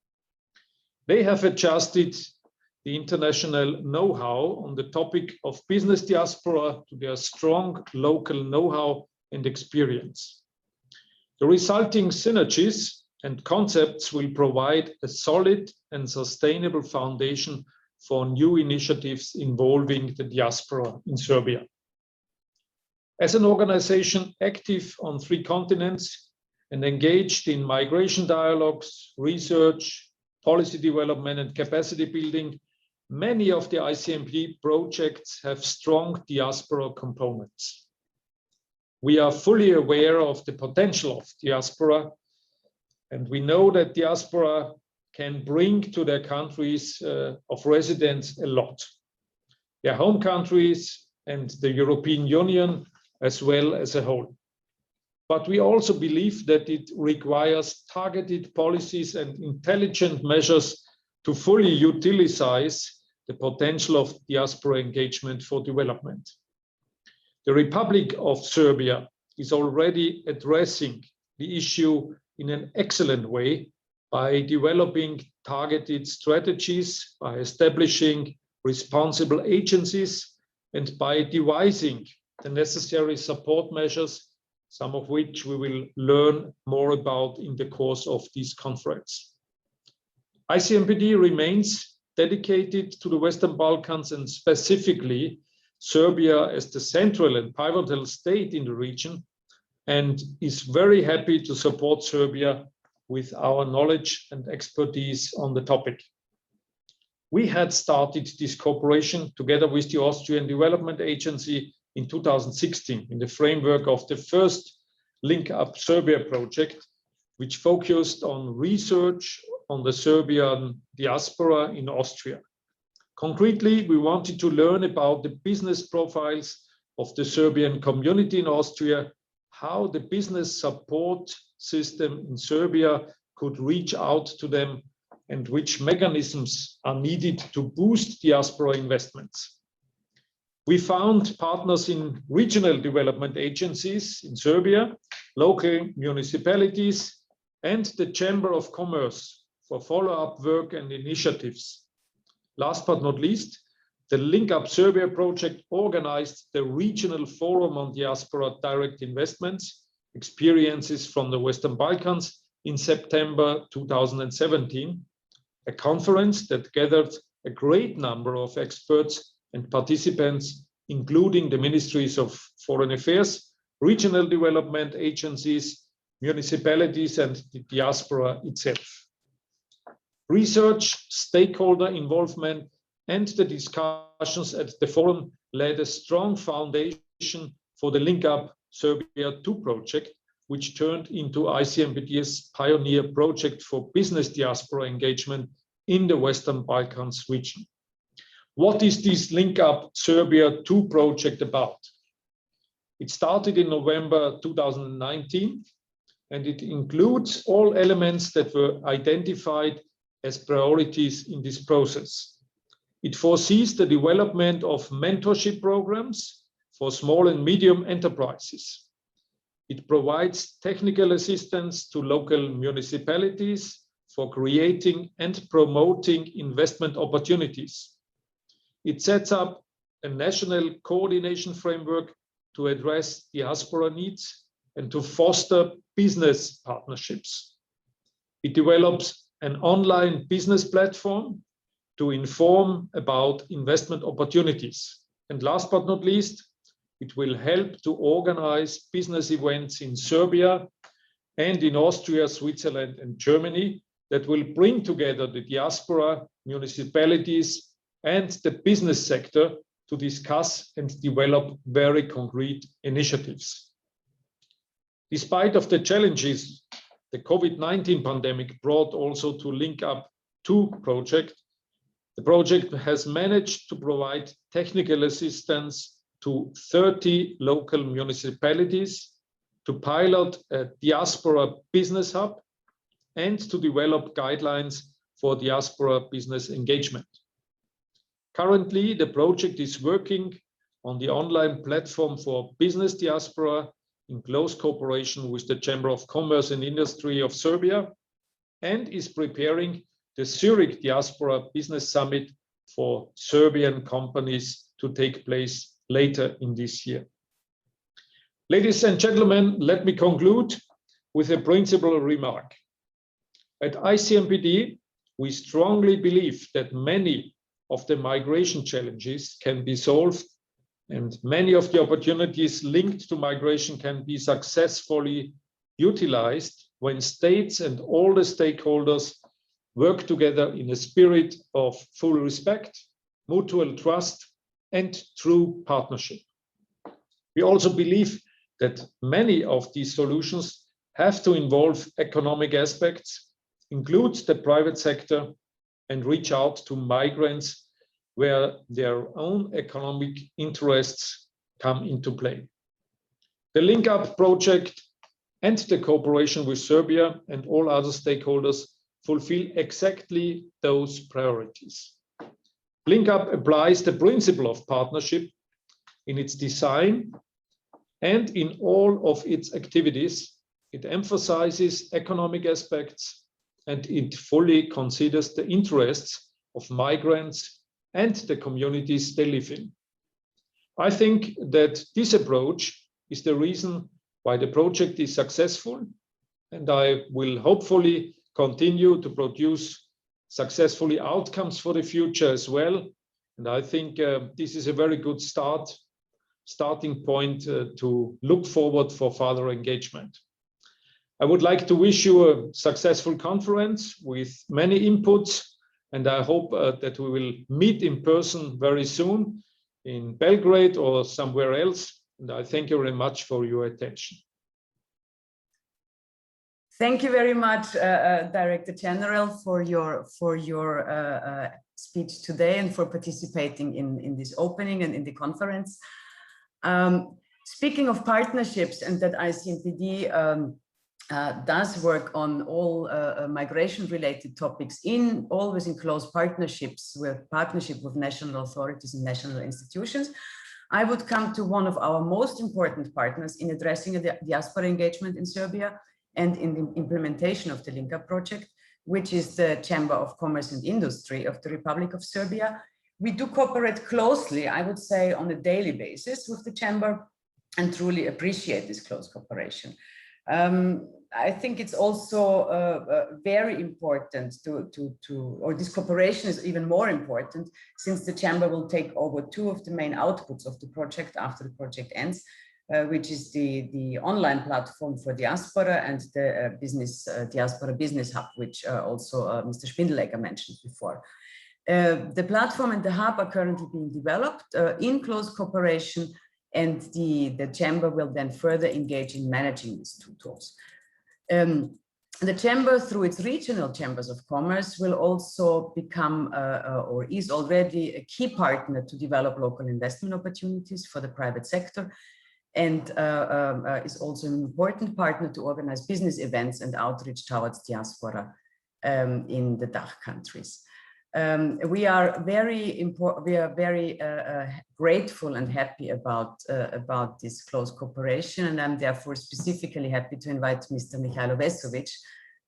They have adjusted the international know-how on the topic of business diaspora to their strong local know-how and experience. The resulting synergies and concepts will provide a solid and sustainable foundation for new initiatives involving the diaspora in Serbia. As an organization active on 3 continents and engaged in migration dialogues, research, policy development, and capacity building, many of the ICMPD projects have strong diaspora components. We are fully aware of the potential of diaspora, and we know that diaspora can bring to their countries of residence a lot. Their home countries and the European Union as well as a whole. But we also believe that it requires targeted policies and intelligent measures to fully utilize the potential of diaspora engagement for development. The Republic of Serbia is already addressing the issue in an excellent way by developing targeted strategies, by establishing responsible agencies, and by devising the necessary support measures, some of which we will learn more about in the course of this conference. ICMPD remains dedicated to the Western Balkans and specifically Serbia as the central and pivotal state in the region, and is very happy to support Serbia with our knowledge and expertise on the topic. We had started this cooperation together with the Austrian Development Agency in 2016 in the framework of the first Link Up Serbia project, which focused on research on the Serbian diaspora in Austria. Concretely, we wanted to learn about the business profiles of the Serbian community in Austria, how the business support system in Serbia could reach out to them, and which mechanisms are needed to boost diaspora investments. We found partners in regional development agencies in Serbia, local municipalities, and the Chamber of Commerce for follow-up work and initiatives. Last but not least, the Link Up Serbia project organized the Regional Forum on Diaspora Direct Investments, Experiences from the Western Balkans in September 2017, a conference that gathered a great number of experts and participants, including the ministries of foreign affairs, regional development agencies, municipalities, and the diaspora itself. Research, stakeholder involvement, and the discussions at the forum laid a strong foundation for the Link Up Serbia II project, which turned into ICMPD's pioneer project for business diaspora engagement in the Western Balkans region. What is this Link Up Serbia II project about? It started in November 2019, and it includes all elements that were identified as priorities in this process. It foresees the development of mentorship programs for small and medium enterprises. It provides technical assistance to local municipalities for creating and promoting investment opportunities. It sets up a national coordination framework to address diaspora needs and to foster business partnerships. It develops an online business platform to inform about investment opportunities. And last but not least, it will help to organize business events in Serbia and in Austria, Switzerland, and Germany that will bring together the diaspora, municipalities, and the business sector to discuss and develop very concrete initiatives. Despite of the challenges the COVID-19 pandemic brought also to Link Up II project, the project has managed to provide technical assistance to 30 local municipalities, to pilot a diaspora business hub, and to develop guidelines for diaspora business engagement. Currently, the project is working on the online platform for business diaspora in close cooperation with the Chamber of Commerce and Industry of Serbia, and is preparing the Zurich Diaspora Business Summit for Serbian companies to take place later in this year. Ladies and gentlemen, let me conclude with a principal remark. At ICMPD, we strongly believe that many of the migration challenges can be solved, and many of the opportunities linked to migration can be successfully utilized when states and all the stakeholders work together in a spirit of full respect, mutual trust, and true partnership. We also believe that many of these solutions have to involve economic aspects, include the private sector, and reach out to migrants where their own economic interests come into play. The Link Up project and the cooperation with Serbia and all other stakeholders fulfill exactly those priorities. Link Up applies the principle of partnership in its design and in all of its activities. It emphasizes economic aspects and it fully considers the interests of migrants and the communities they live in. I think that this approach is the reason why the project is successful, and I will hopefully continue to produce successfully outcomes for the future as well. And I think this is a very good starting point to look forward for further engagement. I would like to wish you a successful conference with many inputs, and I hope that we will meet in person very soon in Belgrade or somewhere else. And I thank you very much for your attention. Thank you very much, Director General, for your speech today and for participating in this opening and in the conference. Speaking of partnerships, and that ICMPD does work on all migration-related topics always in close partnership with national authorities and national institutions. I would come to one of our most important partners in addressing the diaspora engagement in Serbia and in the implementation of the Link Up project, which is the Chamber of Commerce and Industry of the Republic of Serbia. We do cooperate closely, I would say, on a daily basis with the Chamber and truly appreciate this close cooperation. I think it's also very important or this cooperation is even more important since the Chamber will take over two of the main outputs of the project after the project ends, which is the online platform for diaspora and the diaspora business hub, which also Mr. Špindeleger mentioned before. The platform and the hub are currently being developed in close cooperation, and the Chamber will then further engage in managing these two tools. The Chamber, through its regional chambers of commerce, will also become or is already a key partner to develop local investment opportunities for the private sector, and is also an important partner to organize business events and outreach towards diaspora in the DACH countries. We are very grateful and happy about this close cooperation, and I'm therefore specifically happy to invite Mr. Mihailo Vesović,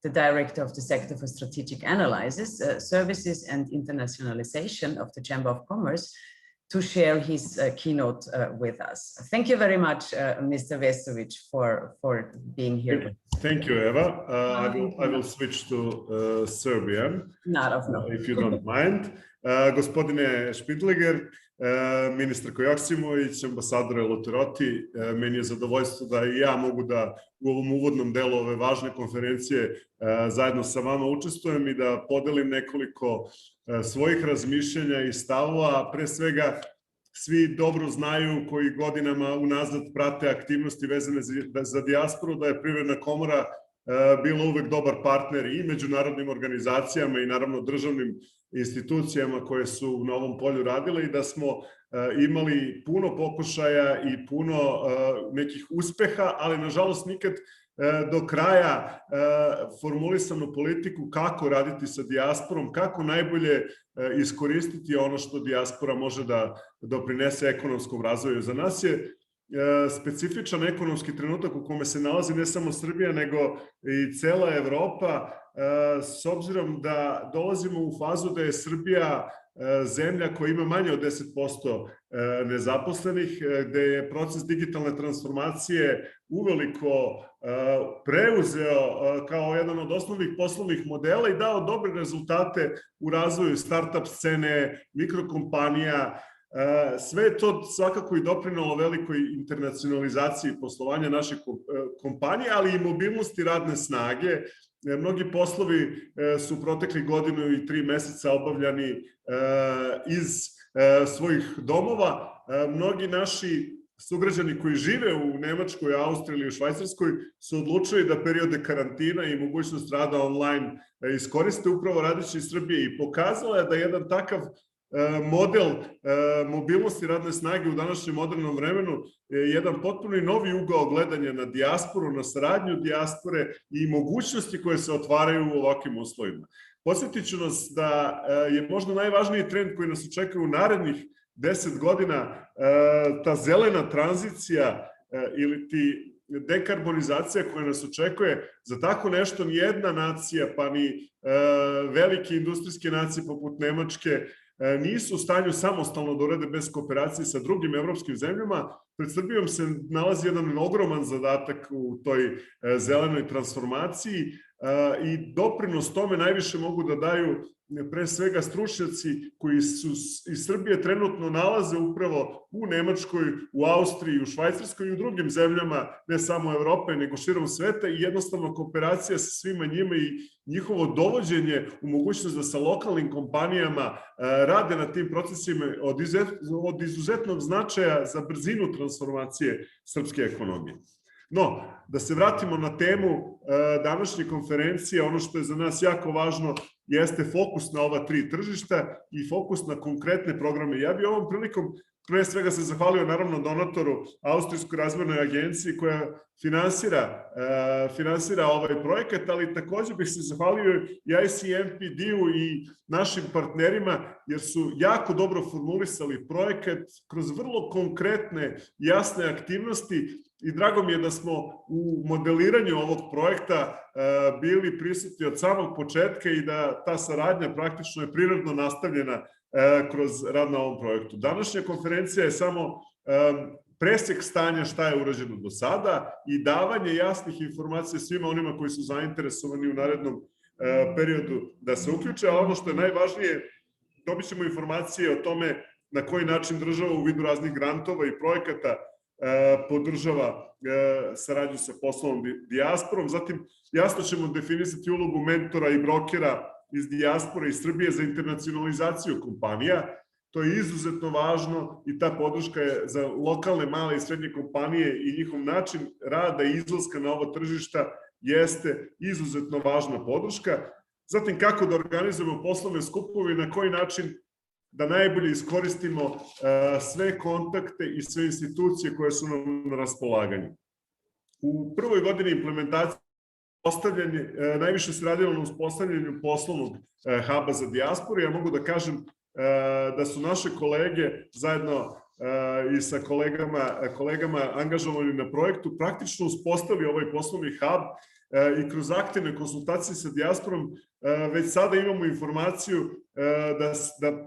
the Director of the Sector for Strategic Analysis, Services and Internationalization of the Chamber of Commerce, to share his keynote with us. Thank you very much, Mr. Vesović, for being here. Thank you, Eva. I will switch to Serbian, if you don't mind. Gospodine Špindeleger, ministarko Joksimović, ambasadore Luteroti, meni je zadovoljstvo da i ja mogu da u ovom uvodnom delu ove važne konferencije zajedno sa vama učestvujem i da podelim nekoliko svojih razmišljenja i stavova. Pre svega, svi dobro znaju koji godinama unazad prate aktivnosti vezane za dijasporu da je Privredna komora bila uvek dobar partner i međunarodnim organizacijama i naravno državnim institucijama koje su na ovom polju radile i da smo imali puno pokušaja i puno nekih uspeha, ali nažalost nikad do kraja formulisanu politiku kako raditi sa dijasporom, kako najbolje iskoristiti ono što dijaspora može da doprinese ekonomskom razvoju. Za nas je specifičan ekonomski trenutak u kome se nalazi ne samo Srbija, nego i cela Evropa, s obzirom da dolazimo u fazu da je Srbija zemlja koja ima manje od 10% nezaposlenih, gde je proces digitalne transformacije uveliko preuzeo kao jedan od osnovnih poslovnih modela i dao dobre rezultate u razvoju start-up scene, mikrokompanija. Sve je to svakako i doprinelo velikoj internacionalizaciji poslovanja naših kompanija, ali i mobilnosti radne snage. Mnogi poslovi su protekli godinu i 3 meseca obavljani iz svojih domova. Mnogi naši sugrađani koji žive u Nemačkoj, Austriji ili u Švajcarskoj su odlučili da periode karantina i mogućnost rada online iskoriste upravo radeći iz Srbije i pokazala je da jedan takav model mobilnosti radne snage u današnjem modernom vremenu je jedan potpuno novi ugao gledanja na dijasporu, na saradnju dijaspore i mogućnosti koje se otvaraju u ovakvim uslovima. Podsjetit ću nas da je možda najvažniji trend koji nas očekuje u narednih 10 godina ta zelena tranzicija ili ti dekarbonizacija koja nas očekuje. Za tako nešto nijedna nacija, pa ni velike industrijske nacije poput Nemačke, nisu u stanju samostalno da urade bez kooperacije sa drugim evropskim zemljama. Pred Srbijom se nalazi jedan ogroman zadatak u toj zelenoj transformaciji i doprinos tome najviše mogu da daju pre svega stručnjaci koji su iz Srbije trenutno nalaze upravo u Nemačkoj, u Austriji, u Švajcarskoj i u drugim zemljama, ne samo Evrope, nego širom sveta i jednostavno kooperacija sa svima njima i njihovo dovođenje u mogućnost da sa lokalnim kompanijama rade na tim procesima od izuzetnog značaja za brzinu transformacije srpske ekonomije. No, da se vratimo na temu današnje konferencije, ono što je za nas jako važno jeste fokus na ova 3 tržišta i fokus na konkretne programe. Ja bih ovom prilikom pre svega se zahvalio naravno donatoru Austrijskoj razvojnoj agenciji koja finansira ovaj projekat, ali takođe bih se zahvalio i ICMPD-u i našim partnerima jer su jako dobro formulisali projekat kroz vrlo konkretne, jasne aktivnosti i drago mi je da smo u modeliranju ovog projekta bili prisutni od samog početka i da ta saradnja praktično je prirodno nastavljena kroz rad na ovom projektu. Današnja konferencija je samo presek stanja šta je urađeno do sada i davanje jasnih informacija svima onima koji su zainteresovani u narednom periodu da se uključe, a ono što je najvažnije, dobit ćemo informacije o tome na koji način država u vidu raznih grantova i projekata podržava saradnju sa poslovnom dijasporom. Zatim, jasno ćemo definisati ulogu mentora i brokera iz dijaspore i Srbije za internacionalizaciju kompanija. To je izuzetno važno i ta podrška je za lokalne, male i srednje kompanije i njihov način rada i izlaska na ovo tržišta jeste izuzetno važna podrška. Zatim, kako da organizujemo poslovne skupove i na koji način da najbolje iskoristimo sve kontakte i sve institucije koje su nam na raspolaganju. U prvoj godini implementacije najviše se radilo na uspostavljanju poslovnog huba za dijasporu. Ja mogu da kažem da su naše kolege zajedno i sa kolegama angažovani na projektu praktično uspostavili ovaj poslovni hub i kroz aktivne konsultacije sa dijasporom već sada imamo informaciju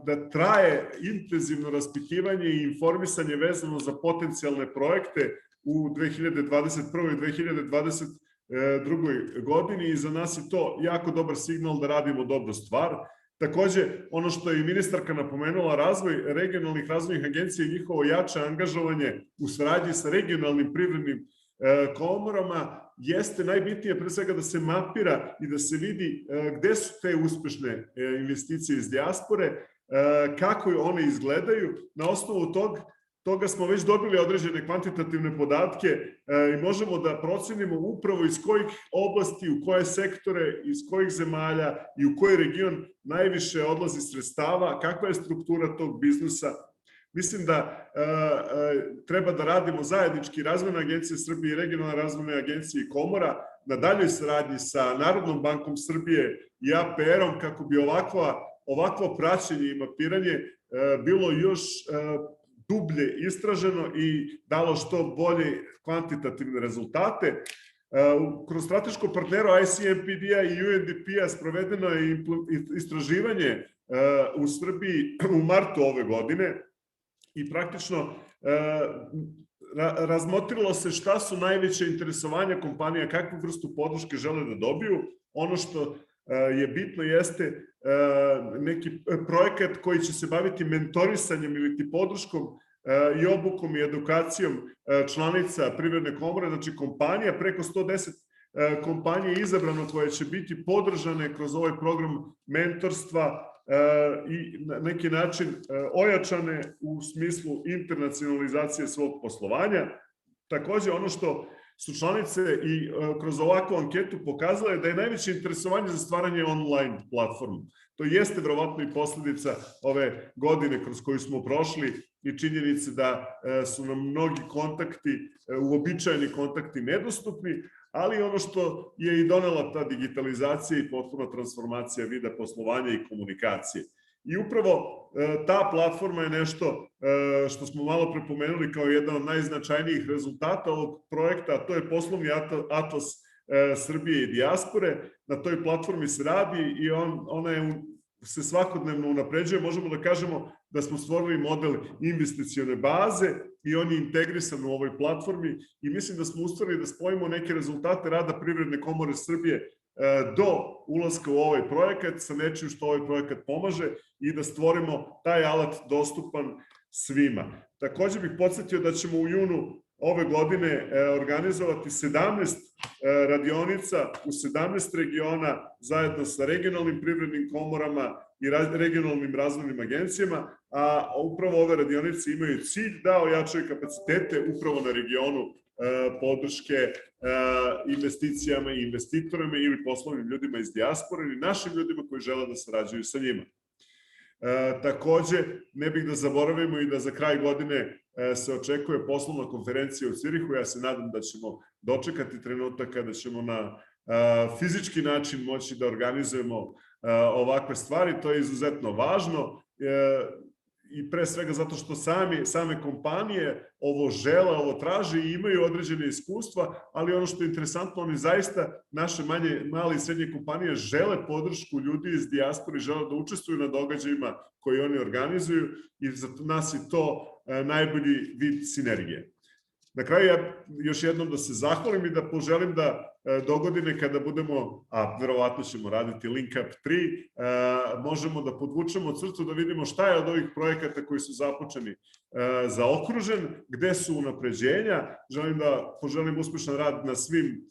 da traje intenzivno raspitivanje i informisanje vezano za potencijalne projekte u 2021. i 2022. godini i za nas je to jako dobar signal da radimo dobru stvar. Takođe, ono što je i ministarka napomenula, razvoj regionalnih razvojnih agencija i njihovo jače angažovanje u saradnji sa regionalnim privrednim komorama jeste najbitnije pre svega da se mapira i da se vidi gde su te uspešne investicije iz dijaspore, kako one izgledaju. Na osnovu toga smo već dobili određene kvantitativne podatke i možemo da procenimo upravo iz kojih oblasti, u koje sektore, iz kojih zemalja i u koji region najviše odlazi sredstava, kakva je struktura tog biznisa. Mislim da treba da radimo zajednički Razvojna agencija Srbije i Regionalna razvojna agencija i Komora na daljoj saradnji sa Narodnom bankom Srbije i APR-om kako bi ovakvo praćenje i mapiranje bilo još dublje istraženo i dalo što bolje kvantitativne rezultate. Kroz strateško partnero ICMPD-a i UNDP-a sprovedeno je istraživanje u Srbiji u martu ove godine i praktično razmotrilo se šta su najveće interesovanja kompanija, kakvu vrstu podrške žele da dobiju. Ono što je bitno jeste neki projekat koji će se baviti mentorisanjem ili podrškom i obukom i edukacijom članica Privredne komore, znači kompanija, preko 110 kompanija izabrano koje će biti podržane kroz ovaj program mentorstva i na neki način ojačane u smislu internacionalizacije svog poslovanja. Takođe, ono što su članice i kroz ovakvu anketu pokazale da je najveće interesovanje za stvaranje online platformu. To jeste verovatno i posledica ove godine kroz koju smo prošli i činjenice da su nam mnogi kontakti, uobičajeni kontakti nedostupni, ali ono što je i donela ta digitalizacija i potpuna transformacija vida poslovanja i komunikacije. I upravo ta platforma je nešto što smo malo prepomenuli kao jedan od najznačajnijih rezultata ovog projekta, a to je poslovni atlas Srbije i dijaspore. Na toj platformi se radi i ona se svakodnevno unapređuje. Možemo da kažemo da smo stvorili model investicione baze i on je integrisan u ovoj platformi i mislim da smo uspeli da spojimo neke rezultate rada Privredne komore Srbije do ulaska u ovaj projekat sa nečim što ovaj projekat pomaže i da stvorimo taj alat dostupan svima. Takođe bih podsjetio da ćemo u junu ove godine organizovati 17 radionica u 17 regiona zajedno sa regionalnim privrednim komorama i regionalnim razvojnim agencijama, a upravo ove radionice imaju cilj da ojačaju kapacitete upravo na regionu podrške investicijama i investitorima ili poslovnim ljudima iz dijaspore ili našim ljudima koji žele da sarađuju sa njima. Takođe, ne bih da zaboravimo i da za kraj godine se očekuje poslovna konferencija u Cirihu. Ja se nadam da ćemo dočekati trenutak kada ćemo na fizički način moći da organizujemo ovakve stvari. To je izuzetno važno i pre svega zato što same kompanije ovo žele, ovo traže i imaju određene iskustva, ali ono što je interesantno, oni zaista, naše male i srednje kompanije žele podršku ljudi iz dijaspore, žele da učestvuju na događajima koji oni organizuju i za nas je to najbolji vid sinergije. Na kraju ja još jednom da se zahvalim i da poželim da dogodine kada budemo, a verovatno ćemo raditi Link Up 3, možemo da podvučemo crtu da vidimo šta je od ovih projekata koji su započeni zaokružen, gde su unapređenja. Želim da poželim uspešan rad na svim,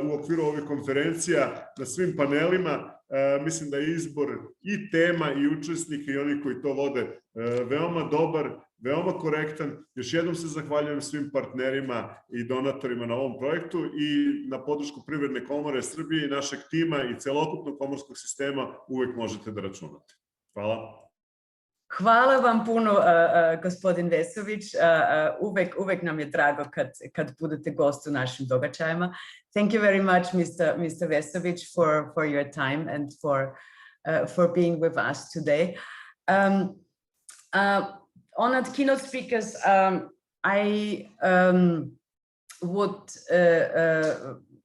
u okviru ovih konferencija, na svim panelima. Mislim da je izbor i tema i učesnika i oni koji to vode veoma dobar, veoma korektan. Još jednom se zahvaljujem svim partnerima i donatorima na ovom projektu i na podršku Privredne komore Srbije i našeg tima i celokupnog komorskog sistema uvek možete da računate. Hvala. Hvala vam puno, gospodin Vesović. Uvek nam je drago kad budete gost u našim događajima. Thank you very much, Mr. Vesović, for your time and for being with us today. Honored keynote speakers, I would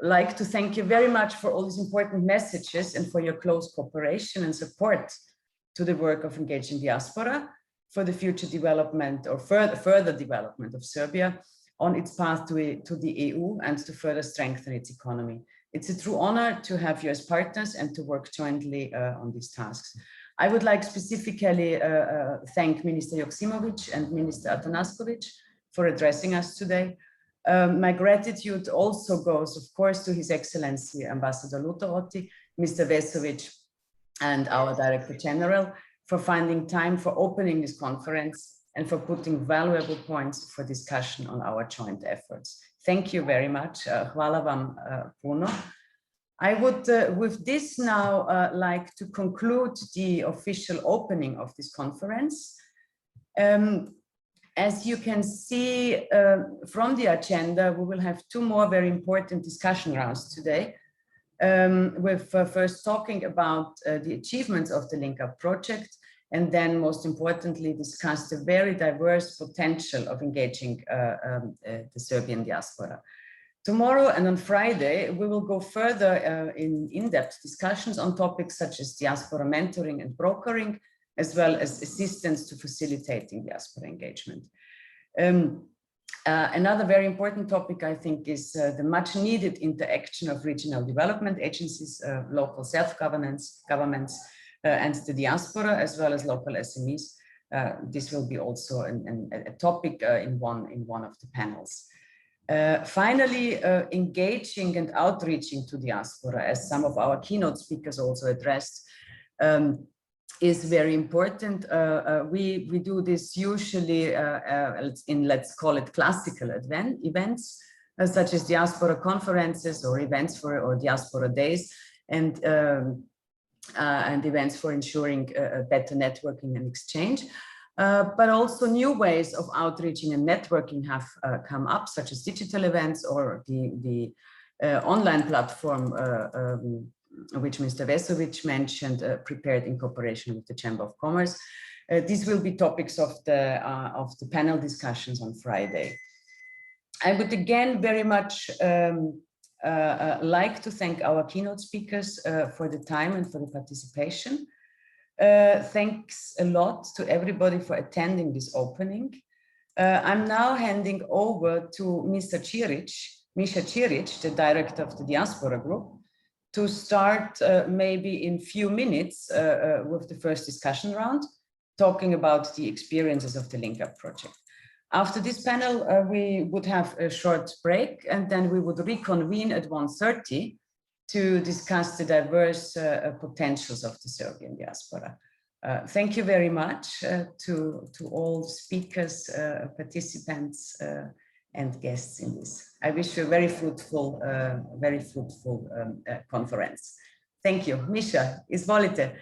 like to thank you very much for all these important messages and for your close cooperation and support to the work of Engaging Diaspora for the future development or further development of Serbia on its path to the EU and to further strengthen its economy. It's a true honor to have you as partners and to work jointly on these tasks. I would like specifically thank Minister Joksimović and Minister Atanasković for addressing us today. My gratitude also goes, of course, to His Excellency Ambassador Luteroti, Mr. Vesović, and our Director General for finding time for opening this conference and for putting valuable points for discussion on our joint efforts. Thank you very much. Hvala vam puno. I would, with this now, like to conclude the official opening of this conference. As you can see from the agenda, we will have two more very important discussion rounds today. With first talking about the achievements of the Link Up project and then most importantly discuss the very diverse potential of engaging the Serbian diaspora. Tomorrow and on Friday, we will go further in in-depth discussions on topics such as diaspora mentoring and brokering, as well as assistance to facilitating diaspora engagement. Another very important topic, I think, is the much needed interaction of regional development agencies, local self-governments, and the diaspora, as well as local SMEs. This will be also a topic in one of the panels. Finally, engaging and outreaching to diaspora, as some of our keynote speakers also addressed, is very important. We do this usually in, let's call it, classical events, such as diaspora conferences or events or diaspora days, and events for ensuring better networking and exchange. But also new ways of outreaching and networking have come up, such as digital events or the online platform which Mr. Vesović mentioned, prepared in cooperation with the Chamber of Commerce. These will be topics of the panel discussions on Friday. I would again very much like to thank our keynote speakers for the time and for the participation. Thanks a lot to everybody for attending this opening. I'm now handing over to Misha Ciric, the director of the Diaspora Group, to start maybe in few minutes with the first discussion round, talking about the experiences of the Link Up project. After this panel, we would have a short break, and then we would reconvene at 1:30 to discuss the diverse potentials of the Serbian diaspora. Thank you very much to all speakers, participants, and guests in this. I wish you a very fruitful conference. Thank you. Misha, izvolite.